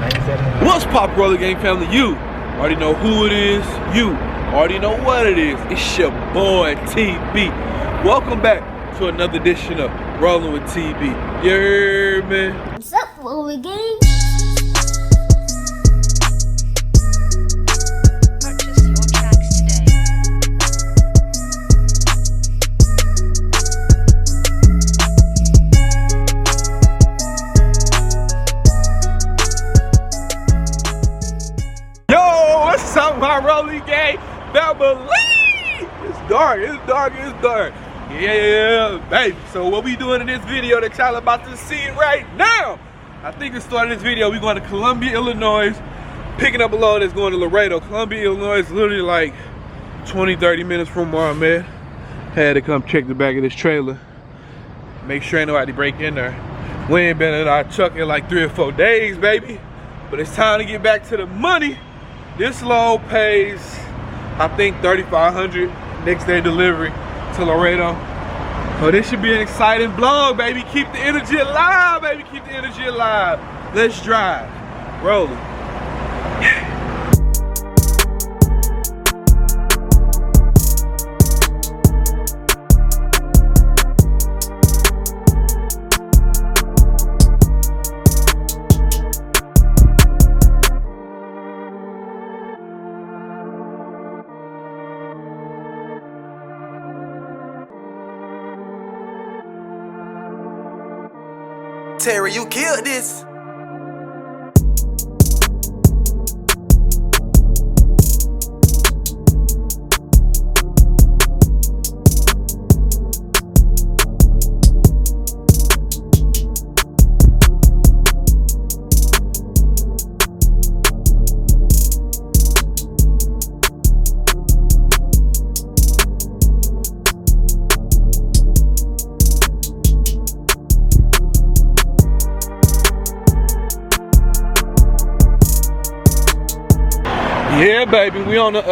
What's pop, Roller Gang family? You already know who it is. You already know what it is. It's your boy TB. Welcome back to another edition of Rolling with TB. You heard me? What's up, Roller Gang? Purchase your tracks today. Yo, what's up, my Rolling Gang family? It's dark, it's dark, it's dark. Yeah, baby. So what we doing in this video that y'all about to see right now? I think to start this video, we going to Columbia, Illinois, picking up a load that's going to Laredo. Columbia, Illinois is literally like 20-30 minutes from where I'm at. Had to come check the back of this trailer, make sure ain't nobody break in there. We ain't been in our truck in like 3 or 4 days, baby. But it's time to get back to the money. This load pays, I think, $3,500 next day delivery to Laredo. So this should be an exciting vlog, baby. Keep the energy alive, baby. Keep the energy alive. Let's drive. Rolling. Terry, you killed this. Yeah, baby, we on the,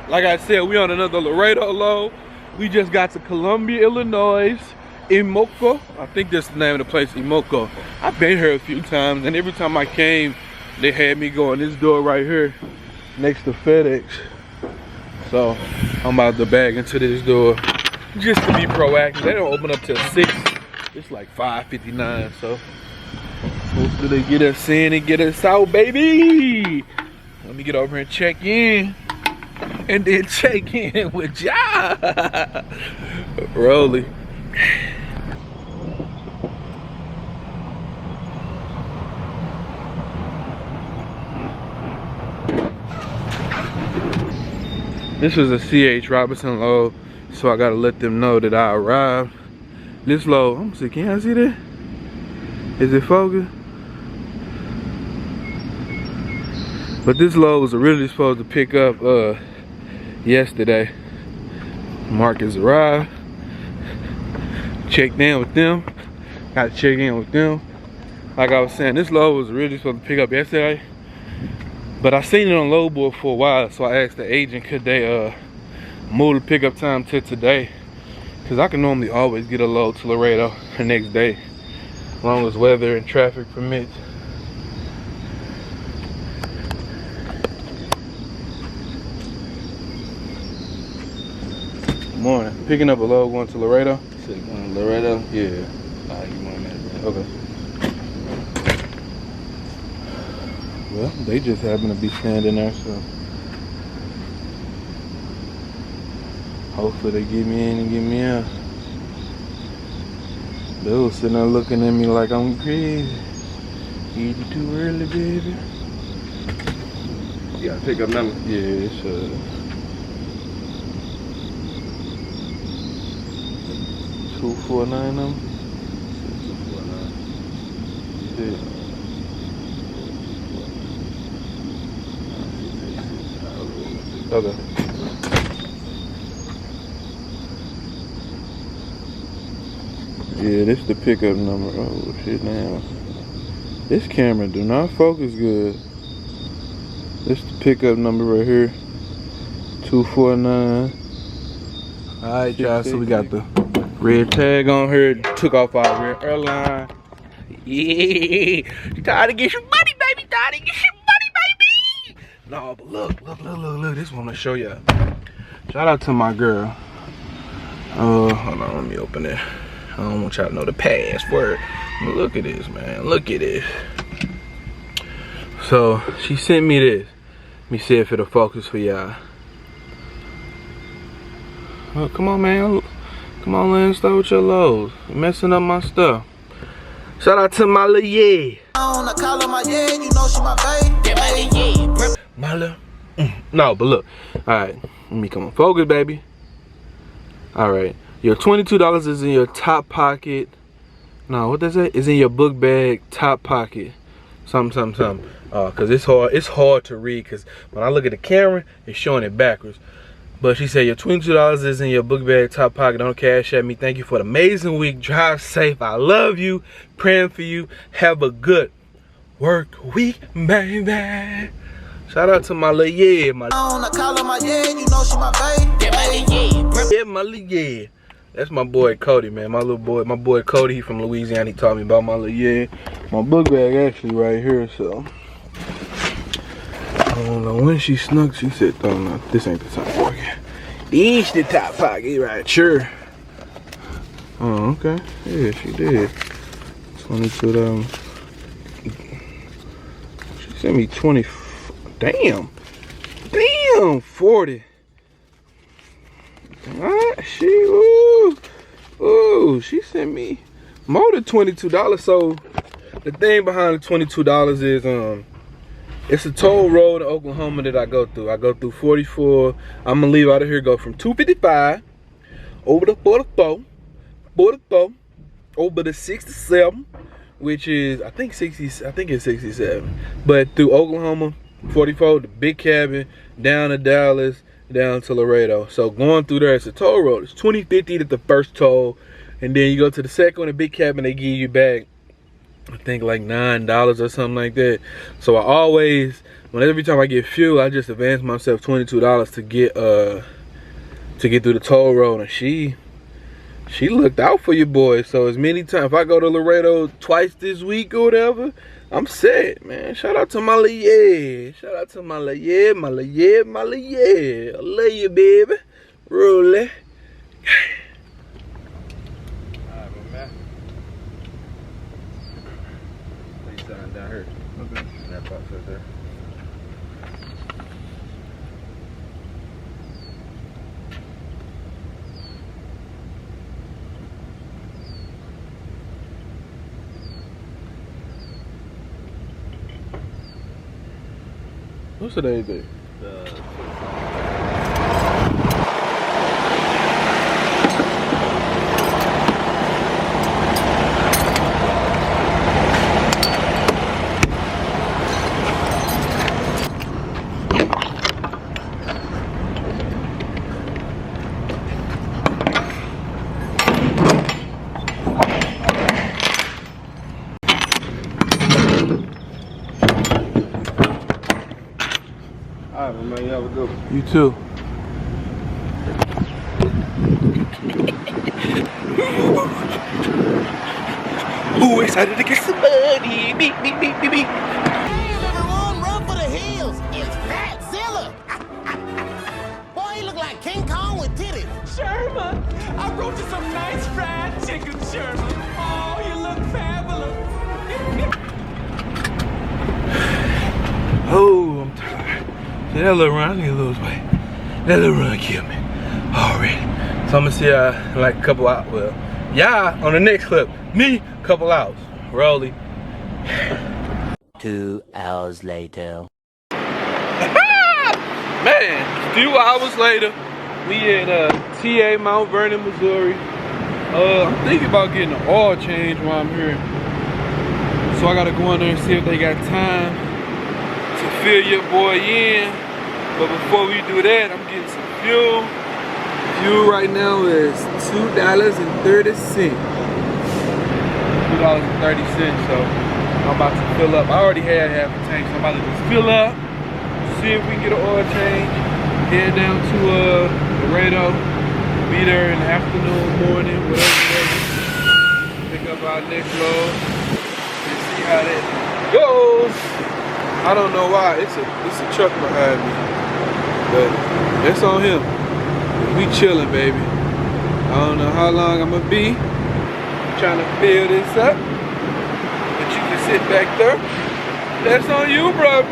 like I said, we on another Laredo load. We just got to Columbia, Illinois, Imoko. I think that's the name of the place, Imoko. I've been here a few times, and every time I came, they had me go in this door right here, next to FedEx. So, I'm about to bag into this door, just to be proactive. They don't open up till 6. It's like 5:59, so hopefully they get us in and get us out, baby. Let me get over here and check in, and then check in with y'all. Rolly. This was a C.H. Robinson load, so I gotta let them know that I arrived. This load, I'm see, can I see that? Is it focused? But this load was originally supposed to pick up yesterday. Marcus arrived, checked in with them, got to check in with them. Like I was saying, this load was originally supposed to pick up yesterday, but I seen it on load board for a while, so I asked the agent could they move the pickup time to today, because I can normally always get a load to Laredo the next day, as long as weather and traffic permits. Morning. Picking up a load going to Laredo. Laredo? Yeah. Alright, you want a minute, Okay. Well, they just happen to be standing there, so hopefully they get me in and get me out. They was sitting there looking at me like I'm crazy. You too early, baby. You gotta pick up number. Yeah, sure. 249 number? 249. Yeah. Okay. Yeah, this the pickup number. Oh shit, now this camera do not focus good. This the pickup number right here. 249. Alright, y'all, so we got the red tag on here. Took off our red airline. Yeah, you gotta get your money, baby. baby daddy. Get your money, baby. No, but look. This one I'm gonna show y'all. Shout out to my girl. Hold on, let me open it. I don't want y'all to know the password. But look at this, man. Look at this. So she sent me this. Let me see if it'll focus for y'all. Oh, come on, man. Come on, Lance, start with your lows. You're messing up my stuff. Shout out to my little yeah. I call her my yeah, you know she my baby. My little. No, but look. Alright, let me come on. Focus, baby. Alright. Your $22 is in your top pocket. No, what does that? Is in your book bag, top pocket. Something. Cause it's hard to read, cause when I look at the camera, it's showing it backwards. But she said your $22 is in your book bag, top pocket. Don't cash at me. Thank you for the amazing week. Drive safe. I love you. Praying for you. Have a good work week, baby. Shout out to my little yeah, my. I call her my yeah, you know she my baby. Yeah, my little yeah. That's my boy Cody, man. My boy Cody, he from Louisiana. He taught me about my little yeah. My book bag actually right here, so. I don't know when she snuck. She said, "Oh no, this ain't the top pocket. This the top pocket, right? Sure." Oh, okay. Yeah, she did. 22. She sent me 20. Damn, 40. Alright, she sent me more than $22. So the thing behind the $22 is it's a toll road in Oklahoma that I go through. I go through 44. I'm gonna leave out of here, go from 255 over to 44, over to 67, which is I think it's 67. But through Oklahoma, 44, the big cabin, down to Dallas, down to Laredo. So going through there, it's a toll road. It's $20.50 at the first toll, and then you go to the second one, the big cabin, they give you back I think like $9 or something like that. So I always, every time I get fuel, I just advance myself $22 to get through the toll road. And she looked out for you boys. So as many times, if I go to Laredo twice this week or whatever, I'm set, man. Shout out to my little yeah. Shout out to my little yeah, my little yeah, my little yeah. I love you, baby. Roll it. Down here. Okay. And that pops right there. What's today's date? Alright, man, you have a good one. You too. Ooh, excited to get some money. Beep, beep, beep, beep, beep. Hey, everyone, run for the hills. It's Fatzilla. Boy, he look like King Kong with titties. Sherman, I brought you some nice fried chicken, Sherman. Oh, you look fabulous. Oh, I'm tired. See, that little run, I need to lose weight. That little run killed me already. So I'm gonna see y'all in like a couple hours. Well, y'all on the next clip. Me, couple hours. Rolly. 2 hours later. Man, a few hours later, we in TA Mount Vernon, Missouri. I'm thinking about getting an oil change while I'm here. So I gotta go in there and see if they got time to fill your boy in. But before we do that, I'm getting some fuel. Fuel right now is $2.30. $2.30, so I'm about to fill up. I already had half a tank, so I'm about to just fill up, see if we can get an oil change, head down to Laredo, be there in the afternoon, morning, whatever, pick up our next load, and see how that goes. I don't know why. It's a truck behind me, but it's on him. We chilling, baby. I don't know how long I'm gonna be trying to fill this up, but you can sit back there. That's on you, bro.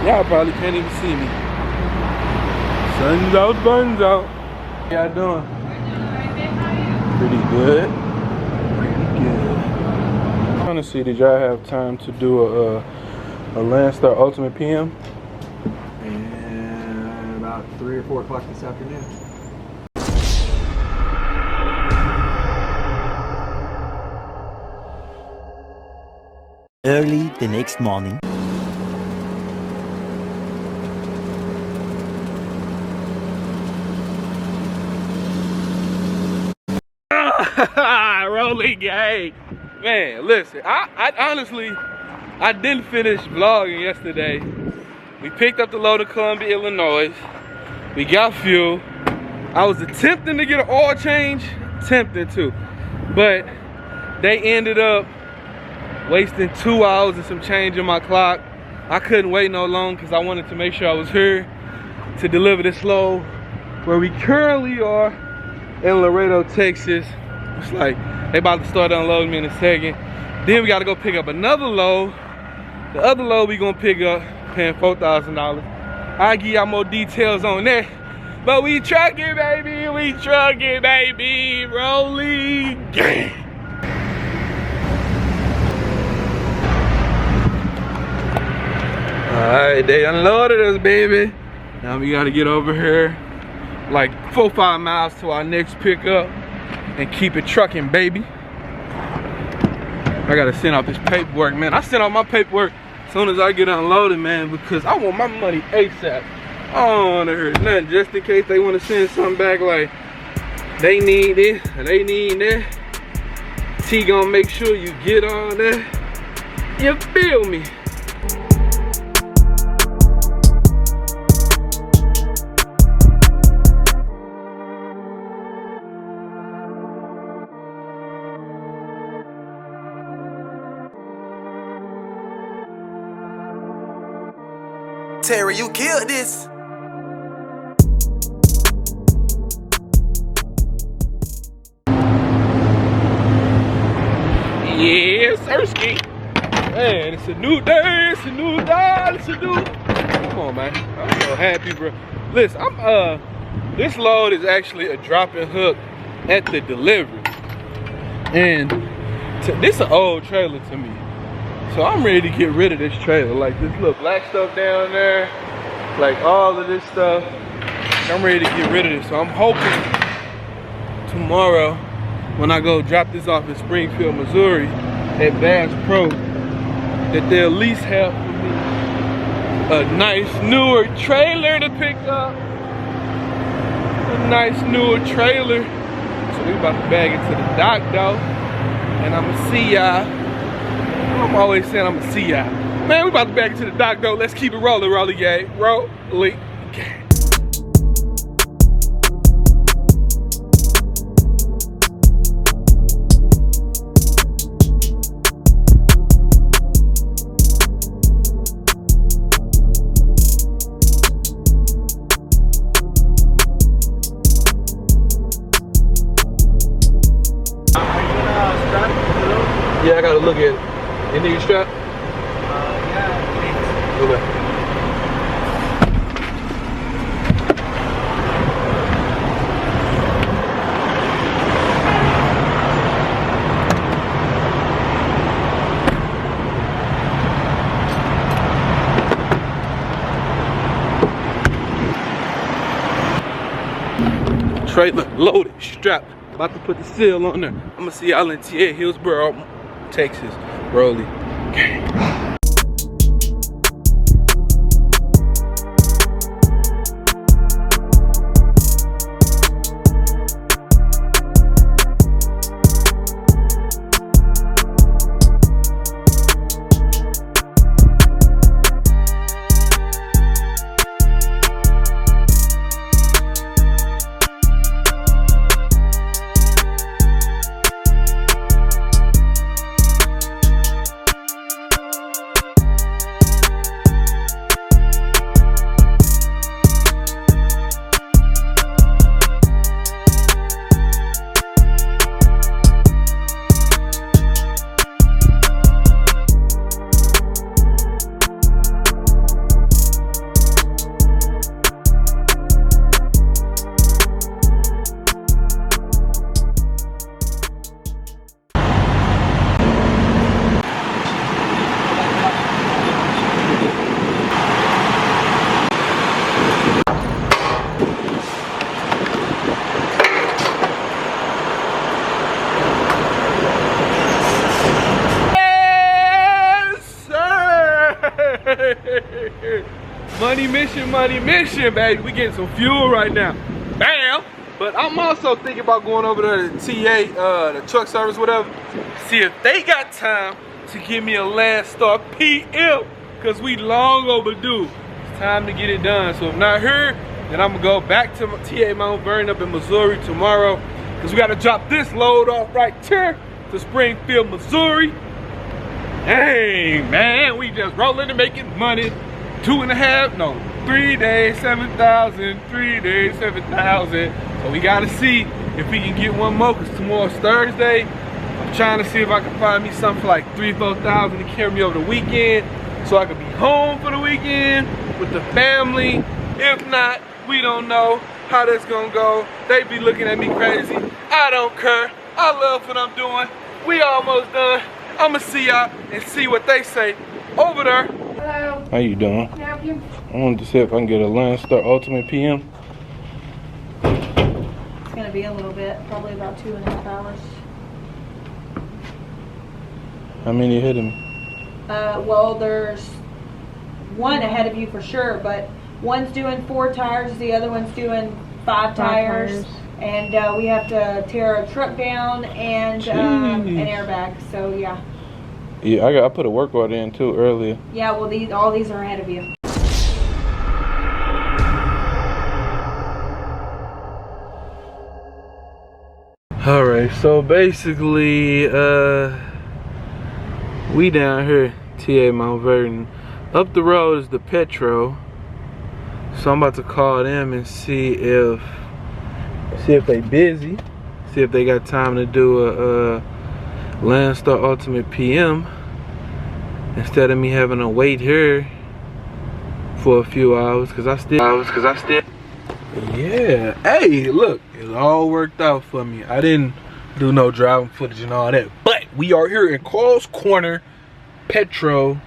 Y'all probably can't even see me. Sun's out, buns out. How y'all doing? Pretty good. I'm trying to see, did y'all have time to do a Landstar Ultimate PM? And about 3 or 4 o'clock this afternoon. Early the next morning. Rolling gang. Man, listen, I honestly, I didn't finish vlogging yesterday. We picked up the load of Columbia, Illinois. We got fuel. I was attempting to get an oil change, but they ended up wasting 2 hours and some change on my clock. I couldn't wait no long because I wanted to make sure I was here to deliver this load where we currently are in Laredo, Texas. It's like they about to start unloading me in a second. Then we got to go pick up another load. The other load we gonna pick up, paying $4,000. I'll give y'all more details on that. But we trucking, baby. We trucking, baby. Rolling gang. Alright, they unloaded us, baby. Now we gotta get over here like 4 or 5 miles to our next pickup and keep it trucking, baby. I gotta send out this paperwork, man. I send out my paperwork as soon as I get unloaded, man, because I want my money ASAP. I don't wanna hurt nothing, just in case they wanna send something back like they need this and they need that. T gonna make sure you get all that. You feel me? Terry, you killed this. Yes, Sirski. Man, it's a new day, it's a new day, it's a new. Come on, man. I'm so happy, bro. Listen, this load is actually a drop-in hook at the delivery. And this is an old trailer to me. So I'm ready to get rid of this trailer. Like this little black stuff down there, like all of this stuff. I'm ready to get rid of this. So I'm hoping tomorrow when I go drop this off in Springfield, Missouri at Bass Pro, that they'll at least have for me a nice newer trailer to pick up. A nice newer trailer. So we about to bag it to the dock though. And I'ma see y'all. I'm always saying I'ma see y'all. Man, we about to bag it to the dock though. Let's keep it rolling, rolling gang. Rolling gang. Yeah, I gotta look at it. You need a strap? Yeah. Okay. Trailer loaded, strapped. About to put the seal on there. I'm gonna see y'all in TA, Hillsboro, Texas. Rolling. here. Money mission, baby. We getting some fuel right now. Bam! But I'm also thinking about going over to the TA, the truck service, whatever. See if they got time to give me a Landstar PM. Cause we long overdue. It's time to get it done. So if not here, then I'm gonna go back to TA Mount Vernon up in Missouri tomorrow. Cause we gotta drop this load off right here to Springfield, Missouri. Dang, man, we just rolling and making money. 3 days, 7,000, 3 days, 7,000. So we gotta see if we can get one more, cause tomorrow's Thursday. I'm trying to see if I can find me something for like 3,000-4,000 to carry me over the weekend, so I can be home for the weekend with the family. If not, we don't know how that's gonna go. They be looking at me crazy. I don't care. I love what I'm doing. We almost done. I'ma see y'all and see what they say over there. Hello. How you doing? Can I help you? I wanted to see if I can get a Landstar Ultimate PM. It's gonna be a little bit, probably about 2.5 hours. How many hitting me? Well, there's one ahead of you for sure, but one's doing 4 tires, the other one's doing 5 tires. And we have to tear a truck down and an airbag. So yeah. Yeah, I put a work order in too earlier. Yeah, well, all these are ahead of you. Alright, so basically, we down here, TA Mount Vernon. Up the road is the Petro. So I'm about to call them and see if they busy. See if they got time to do a Landstar Ultimate PM. Instead of me having to wait here for a few hours, cause I still. Yeah. Hey, look, it all worked out for me. I didn't do no driving footage and all that, but we are here in Carl's Corner, Petro,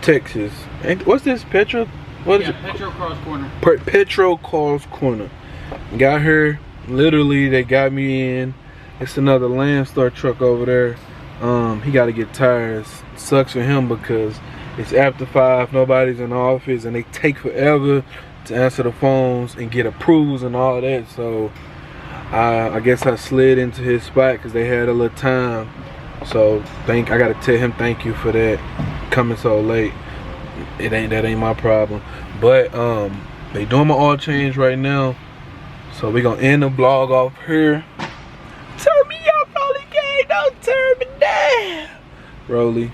Texas. And what's this, Petro? What is it? Petro Carl's Corner. Petro Carl's Corner. Got here. Literally, they got me in. It's another Landstar truck over there. He got to get tires. Sucks for him because it's after 5. Nobody's in the office, and they take forever to answer the phones and get approvals and all that. So I guess I slid into his spot because they had a little time. So I gotta tell him thank you for that, coming so late. That ain't my problem. But they doing my oil change right now, so we gonna end the vlog off here. Turn me up, Rolly gang, don't turn me down, Rolly.